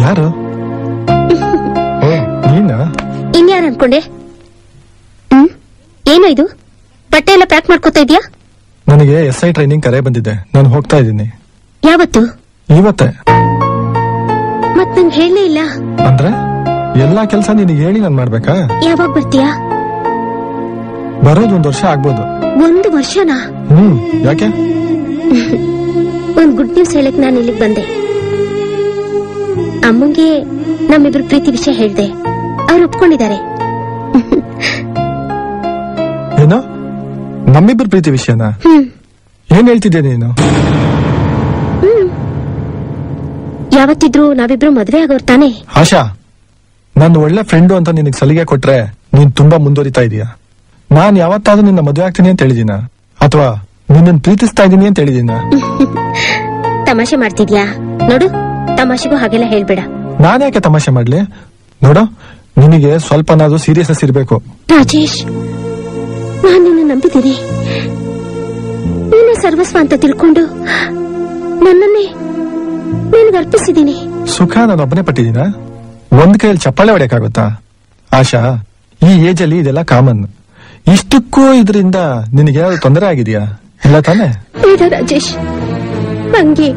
ಯಾರು? ನೀನಾ? ಇನ್ಯಾರು ಅನ್ಕೊಂಡೆ? ಏನೋ ಇದು ಬಟ್ಟೆ ಎಲ್ಲ ಪ್ಯಾಕ್ ಮಾಡ್ಕೋತಾ ಇದೀಯಾ? ನನಗೆ SI ಟ್ರೈನಿಂಗ್ ಕರೆ ಬಂದಿದೆ, ನಾನು ಹೋಗ್ತಾ ಇದ್ದೀನಿ. ಯಾವತ್ತು? ಇವತ್ತೇ. ಮತ್ ನಂಗೆ ಹೇಳಲೇ ಇಲ್ಲ. ಅಂದ್ರೆ ಎಲ್ಲಾ ಕೆಲಸ ನಿನಗೆ ಹೇಳಿ ನಾನು ಮಾಡ್ಬೇಕಾ? ಯಾವಾಗ ಬರ್ತೀಯಾ? ಬರೋದು 1 ವರ್ಷ ಆಗ್ಬೋದು. 1 ವರ್ಷನಾ? ಯಾಕೆ? ಒಂದ್ ಗುಡ್ ನ್ಯೂಸ್ ಹೇಳಕ್ ನಾನು ಇಲ್ಲಿಗೆ ಬಂದೆ. ಅಮ್ಮಂಗೆ ನಮ್ಮಿಬ್ರು ಪ್ರೀತಿ ವಿಷಯ ಹೇಳ್ದೆ, ಅವ್ರು ಒಪ್ಕೊಂಡಿದ್ದಾರೆ. ಏನೋ ನಮ್ಮಿಬ್ರು ಪ್ರೀತಿ ವಿಷಯನಾ? ಏನ್ ಹೇಳ್ತಿದ್ದೆ ನೀನು? ಯಾವತ್ತಿದ್ರು ನಾವಿಬ್ರು ಮದ್ವೆ ಆಗೋರ್ ತಾನೆ? ಆಶಾ, ನನ್ನ ಒಳ್ಳೆ ಫ್ರೆಂಡು ಅಂತ ನಿನಗೆ ಸಲಿಗೆ ಕೊಟ್ರೆ ನೀನ್ ತುಂಬಾ ಮುಂದುವರಿತಾ ಇದೀಯ. ನಾನ್ ಯಾವತ್ತಾದ್ರೂ ನಿನ್ನ ಮದುವೆ ಆಗ್ತೀನಿ ಅಂತ ಹೇಳಿದೀನ, ಅಥವಾ ನಿನ್ನನ್ ಪ್ರೀತಿಸ್ತಾ ಇದೀನಿ ಅಂತ ಹೇಳಿದೀನ? ತಮಾಷೆ ಮಾಡ್ತಿದ್ಯಾ? ನೋಡು, ತಮಾಷೆಗೂ ಹಾಗೆಲ್ಲ ಹೇಳ್ಬೇಡ. ನಾನ್ ಯಾಕೆ ತಮಾಷೆ ಮಾಡ್ಲಿ? ನೋಡು, ನಿನಗೆ ಸ್ವಲ್ಪನಾದ್ರೂ ಸೀರಿಯಸ್ನೆಸ್ ಇರ್ಬೇಕು. ರಾಜೇಶ್, ನಾನ್ ನಿನ್ನ ನಂಬಿದ್ದೀನಿ. ನೀನೇ ಸರ್ವಸ್ವ ಅಂತ ತಿಳ್ಕೊಂಡು ನನ್ನನ್ನೇ ನಿನಗೆ ಅರ್ಪಿಸಿದ್ದೀನಿ. ಸುಖ ನಾನು ಒಬ್ಬನೇ ಪಟ್ಟಿದ್ದೀನ? ಒಂದ್ ಕೈಯಲ್ಲಿ ಚಪ್ಪಾಳೆ ಹೊಡೆಯಕ್ಕಾಗುತ್ತಾ? ಆಶಾ, ಈ ಏಜ್ ಅಲ್ಲಿ ಇದೆಲ್ಲ ಕಾಮನ್. ಇಷ್ಟಕ್ಕೂ ಇದರಿಂದ ನಿನಗೆ ತೊಂದರೆ ಆಗಿದೆಯಾ? ಇಲ್ಲ ತಾನೆ? ಬೇಡ ರಾಜೇಶ್, ನಂಗೆ